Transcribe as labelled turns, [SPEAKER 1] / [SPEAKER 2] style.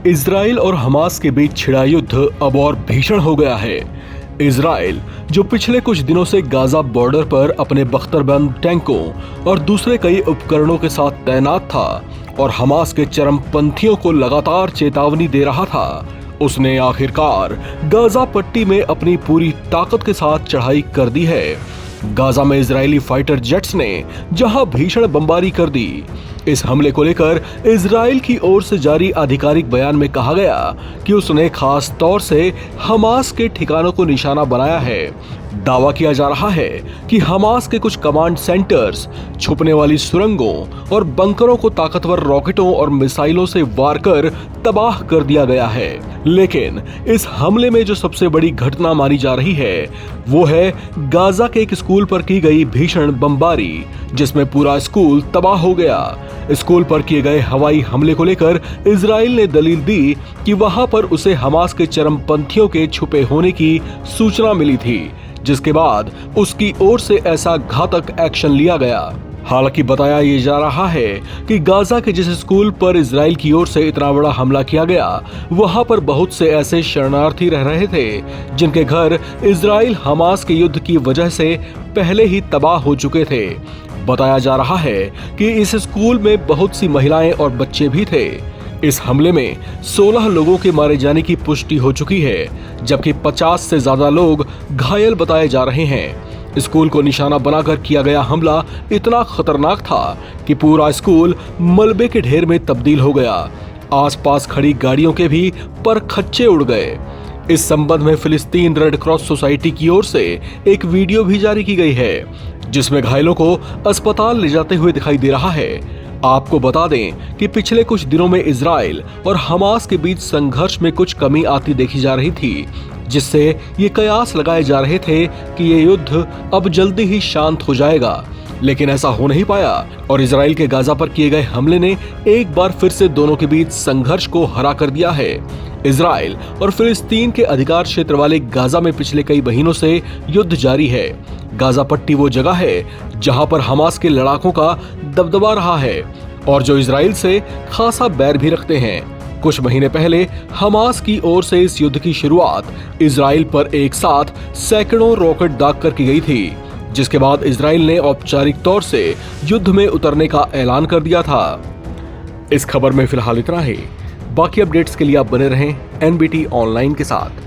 [SPEAKER 1] Israel और Hamas के बीच छिड़ा युद्ध अब और भीषण हो गया है। इजराइल, जो पिछले कुछ दिनों से गाजा बॉर्डर पर अपने बख्तरबंद टैंकों और दूसरे कई उपकरणों के साथ तैनात था और हमास के चरमपंथियों को लगातार चेतावनी दे रहा था, उसने आखिरकार गाजा पट्टी में अपनी पूरी ताकत के साथ चढ़ाई कर दी है। गाजा में इजरायली फाइटर जेट्स ने जहां भीषण बमबारी कर दी। इस हमले को लेकर इजराइल की ओर से जारी आधिकारिक बयान में कहा गया कि उसने खास तौर से हमास के ठिकानों को निशाना बनाया है। दावा किया जा रहा है कि हमास के कुछ कमांड सेंटर्स, छुपने वाली सुरंगों और बंकरों को ताकतवर रॉकेटों और मिसाइलों से वार कर तबाह कर दिया गया है। लेकिन इस हमले में जो सबसे बड़ी घटना मानी जा रही है वो है गाजा के एक स्कूल पर की गई भीषण बमबारी, जिसमें पूरा स्कूल तबाह हो गया। स्कूल पर किए गए हवाई हमले को लेकर इजराइल ने दलील दी कि वहां पर उसे हमास के चरमपंथियों के छुपे होने की सूचना मिली थी, जिसके बाद उसकी ओर से ऐसा घातक एक्शन लिया गया। हालांकि बताया ये जा रहा है कि गाजा के जिस स्कूल पर इजराइल की ओर से इतना बड़ा हमला किया गया, वहां पर बहुत से ऐसे शरणार्थी रह रहे थे जिनके घर इजराइल हमास के युद्ध की वजह से पहले ही तबाह हो चुके थे। बताया जा रहा है कि इस स्कूल में बहुत सी महिलाएं और बच्चे भी थे। इस हमले में 16 लोगों के मारे जाने की पुष्टि हो चुकी है, जबकि 50 से ज्यादा लोग घायल बताए जा रहे हैं। स्कूल को निशाना बनाकर किया गया हमला इतना खतरनाक था कि पूरा स्कूल मलबे के ढेर में तब्दील हो गया। आसपास खड़ी गाड़ियों के भी पर खच्चे उड़ गए। इस संबंध में फिलिस्तीन रेड क्रॉस सोसाइटी की ओर से एक वीडियो भी जारी की गई है, जिसमें घायलों को अस्पताल ले जाते हुए दिखाई दे रहा है। आपको बता दें कि पिछले कुछ दिनों में इजराइल और हमास के बीच संघर्ष में कुछ कमी आती देखी जा रही थी, जिससे ये कयास लगाए जा रहे थे कि ये युद्ध अब जल्दी ही शांत हो जाएगा। लेकिन ऐसा हो नहीं पाया और इजराइल के गाजा पर किए गए हमले ने एक बार फिर से दोनों के बीच संघर्ष को हरा कर दिया है। इजराइल और फिलिस्तीन के अधिकार क्षेत्र वाले गाजा में पिछले कई महीनों से युद्ध जारी है। गाजा पट्टी वो जगह है जहां पर हमास के लड़ाकों का दबदबा रहा है और जो इजराइल से खासा बैर भी रखते हैं। कुछ महीने पहले हमास की ओर से इस युद्ध की शुरुआत इजराइल पर एक साथ सैकड़ों रॉकेट दाग कर की गई थी, जिसके बाद इजराइल ने औपचारिक तौर से युद्ध में उतरने का ऐलान कर दिया था। इस खबर में फिलहाल इतना ही। बाकी अपडेट्स के लिए आप बने रहें एनबीटी ऑनलाइन के साथ।